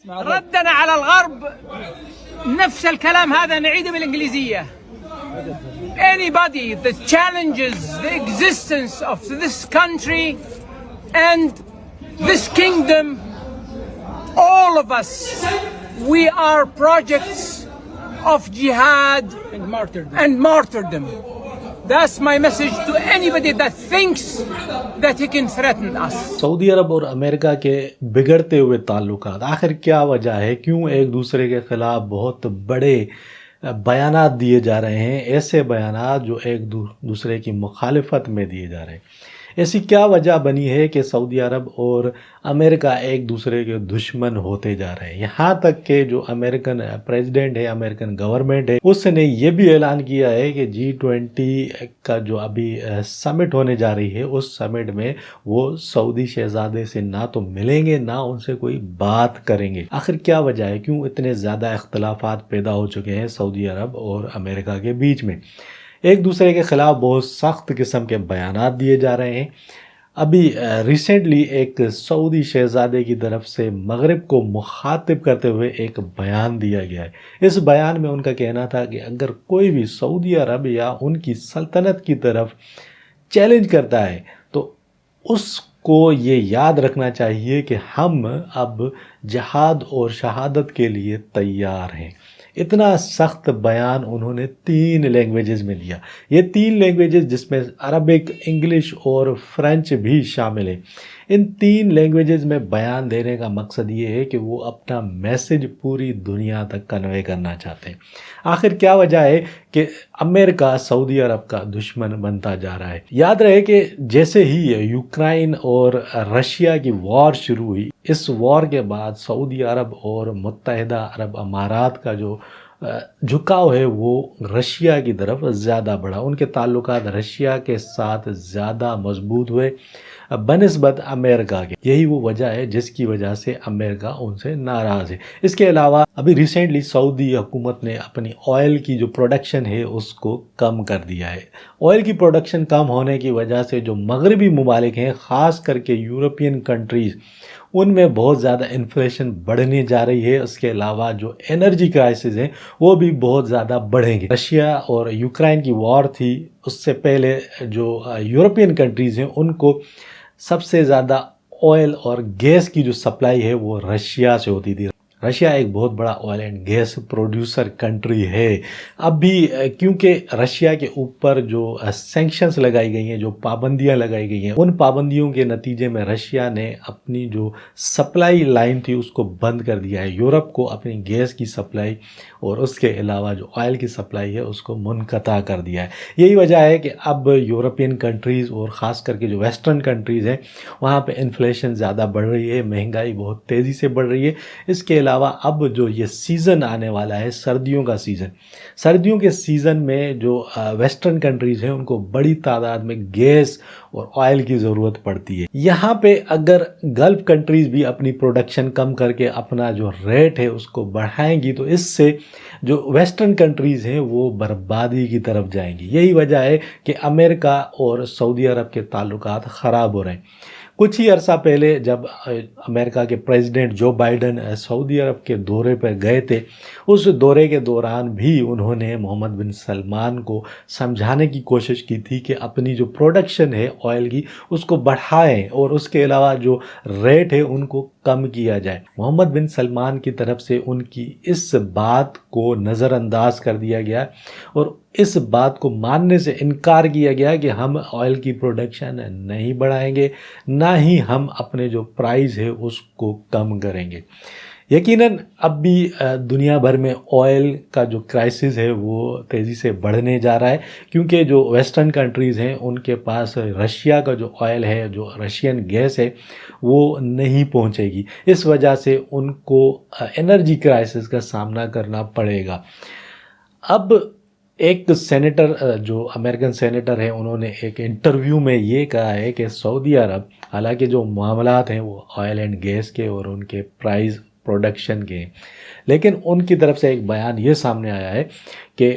ردنا على الغرب نفس الكلام هذا نعيده بالإنجليزية. Anybody that challenges the existence of this country and this kingdom, all of us, we are projects of jihad and martyrdom. That's my message to anybody that thinks that he can threaten us. سعودی عرب اور امریکہ کے بگڑتے ہوئے تعلقات، آخر کیا وجہ ہے؟ کیوں ایک دوسرے کے خلاف بہت بڑے بیانات دیے جا رہے ہیں، ایسے بیانات جو ایک دوسرے کی مخالفت میں دیے جا رہے ہیں؟ ایسی کیا وجہ بنی ہے کہ سعودی عرب اور امریکہ ایک دوسرے کے دشمن ہوتے جا رہے ہیں؟ یہاں تک کہ جو امریکن پریزیڈنٹ ہے، امریکن گورنمنٹ ہے، اس نے یہ بھی اعلان کیا ہے کہ G20 کا جو ابھی سمٹ ہونے جا رہی ہے، اس سمٹ میں وہ سعودی شہزادے سے نہ تو ملیں گے، نہ ان سے کوئی بات کریں گے۔ آخر کیا وجہ ہے؟ کیوں اتنے زیادہ اختلافات پیدا ہو چکے ہیں سعودی عرب اور امریکہ کے بیچ میں؟ ایک دوسرے کے خلاف بہت سخت قسم کے بیانات دیے جا رہے ہیں۔ ابھی ریسنٹلی ایک سعودی شہزادے کی طرف سے مغرب کو مخاطب کرتے ہوئے ایک بیان دیا گیا ہے۔ اس بیان میں ان کا کہنا تھا کہ اگر کوئی بھی سعودی عرب یا ان کی سلطنت کی طرف چیلنج کرتا ہے تو اس کو یہ یاد رکھنا چاہیے کہ ہم اب جہاد اور شہادت کے لیے تیار ہیں۔ اتنا سخت بیان انہوں نے 3 لینگویجز میں دیا۔ یہ 3 لینگویجز جس میں عربک، انگلش اور فرینچ بھی شامل ہیں۔ ان 3 لینگویجز میں بیان دینے کا مقصد یہ ہے کہ وہ اپنا میسج پوری دنیا تک کنوے کرنا چاہتے ہیں۔ آخر کیا وجہ ہے کہ امریکہ سعودی عرب کا دشمن بنتا جا رہا ہے؟ یاد رہے کہ جیسے ہی یوکرائن اور رشیا کی وار شروع ہوئی، اس وار کے بعد سعودی عرب اور متحدہ عرب امارات کا جو جھکاؤ ہے وہ رشیا کی طرف زیادہ بڑھا۔ ان کے تعلقات رشیا کے ساتھ زیادہ مضبوط ہوئے بنسبت امریکہ کے۔ یہی وہ وجہ ہے جس کی وجہ سے امریکہ ان سے ناراض ہے۔ اس کے علاوہ ابھی ریسنٹلی سعودی حکومت نے اپنی آئل کی جو پروڈکشن ہے اس کو کم کر دیا ہے۔ آئل کی پروڈکشن کم ہونے کی وجہ سے جو مغربی ممالک ہیں، خاص کر کے یورپین کنٹریز، ان میں بہت زیادہ انفلیشن بڑھنے جا رہی ہے۔ اس کے علاوہ جو انرجی کرائسس ہیں وہ بھی بہت زیادہ بڑھیں گے۔ رشیا اور یوکرائن کی وار تھی، اس سے پہلے جو یورپین کنٹریز ہیں ان کو سب سے زیادہ آئل اور گیس کی جو سپلائی ہے وہ رشیا سے ہوتی تھی۔ رشیا ایک بہت بڑا oil and gas producer country ہے۔ اب بھی کیونکہ رشیا کے اوپر جو سینکشنز لگائی گئی ہیں، جو پابندیاں لگائی گئی ہیں، ان پابندیوں کے نتیجے میں رشیا نے اپنی جو سپلائی لائن تھی اس کو بند کر دیا ہے۔ یورپ کو اپنی گیس کی سپلائی اور اس کے علاوہ جو آئل کی سپلائی ہے اس کو منقطع کر دیا ہے۔ یہی وجہ ہے کہ اب یورپین کنٹریز اور خاص کر کے جو ویسٹرن کنٹریز ہیں وہاں پہ انفلیشن زیادہ بڑھ رہی ہے، مہنگائی بہت تیزی سے بڑھ رہی ہے۔ اس کے علاوہ اب جو یہ سیزن آنے والا ہے، سردیوں کا سیزن، سردیوں کے سیزن میں جو ویسٹرن کنٹریز ہیں ان کو بڑی تعداد میں گیس اور آئل کی ضرورت پڑتی ہے۔ یہاں پہ اگر گلف کنٹریز بھی اپنی پروڈکشن کم کر کے اپنا جو ریٹ ہے اس کو بڑھائیں گی تو اس سے جو ویسٹرن کنٹریز ہیں وہ بربادی کی طرف جائیں گی۔ یہی وجہ ہے کہ امریکہ اور سعودی عرب کے تعلقات خراب ہو رہے ہیں۔ کچھ ہی عرصہ پہلے جب امریکہ کے پریزیڈنٹ جو بائیڈن سعودی عرب کے دورے پر گئے تھے، اس دورے کے دوران بھی انہوں نے محمد بن سلمان کو سمجھانے کی کوشش کی تھی کہ اپنی جو پروڈکشن ہے آئل کی اس کو بڑھائیں اور اس کے علاوہ جو ریٹ ہے ان کو کم کیا جائے۔ محمد بن سلمان کی طرف سے ان کی اس بات کو نظر انداز کر دیا گیا اور اس بات کو ماننے سے انکار کیا گیا کہ ہم آئل کی پروڈکشن نہیں بڑھائیں گے، نہ ہی ہم اپنے جو پرائز ہے اس کو کم کریں گے۔ یقیناً اب بھی دنیا بھر میں آئل کا جو کرائسس ہے وہ تیزی سے بڑھنے جا رہا ہے، کیونکہ جو ویسٹرن کنٹریز ہیں ان کے پاس رشیا کا جو آئل ہے، جو رشین گیس ہے، وہ نہیں پہنچے گی۔ اس وجہ سے ان کو انرجی کرائسس کا سامنا کرنا پڑے گا۔ اب ایک سینیٹر جو امریکن سینیٹر ہیں انہوں نے ایک انٹرویو میں یہ کہا ہے کہ سعودی عرب، حالانکہ جو معاملات ہیں وہ آئل اینڈ گیس کے اور ان کے پرائز پروڈکشن کے، لیکن ان کی طرف سے ایک بیان یہ سامنے آیا ہے کہ